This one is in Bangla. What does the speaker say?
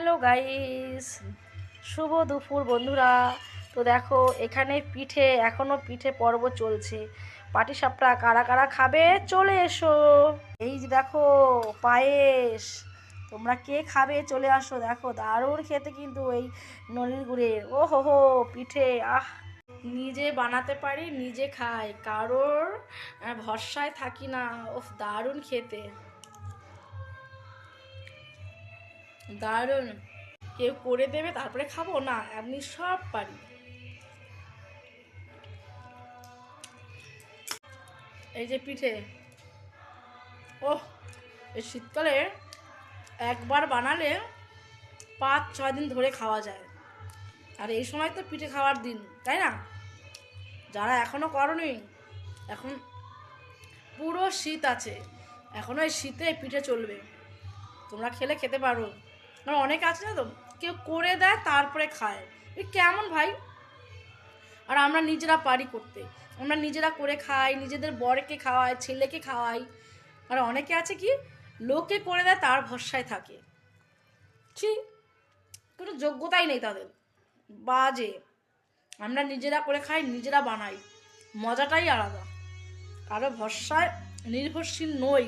হ্যালো গাইস, শুভ দুপুর বন্ধুরা। তো দেখো এখানে এখনো পিঠে পর্ব চলছে। পাটিসাপটা কারা কারা খাবে চলে এসো। এই যে দেখো পায়েস, তোমরা কে খাবে চলে আসো। দেখো দারুণ খেতে কিন্তু এই নলেন গুড়ের ও হো হো পিঠে। নিজে বানাতে পারি নিজে খাই, কারোর ভরসায় থাকি না। ওফ দারুণ খেতে, দারুণ। কেউ করে দেবে তারপরে খাবো না, এমনি সব পারি। এই যে পিঠে, ওহ, এই শীতকালে একবার বানালে 5-6 দিন ধরে খাওয়া যায়। আর এই সময় তো পিঠে খাওয়ার দিন, তাই না? যারা এখনো করনি, এখন পুরো শীত আছে, এখনো এই শীতে পিঠে চলবে, তোমরা খেতে পারো। কারণ অনেকে আছে না, তো কেউ করে দেয় তারপরে খায়, এই কেমন ভাই? আর আমরা নিজেরা পারি করতে, আমরা নিজেরা করে খাই, নিজেদের বরকে খাওয়াই, ছেলেকে খাওয়াই। আর অনেকে আছে কি লোকে করে দেয় তার ভরসায় থাকে, ছি, কোনো যোগ্যতাই নেই তাদের, বাজে। আমরা নিজেরা করে খাই, নিজেরা বানাই, মজাটাই আলাদা, কারো ভরসায় নির্ভরশীল নই।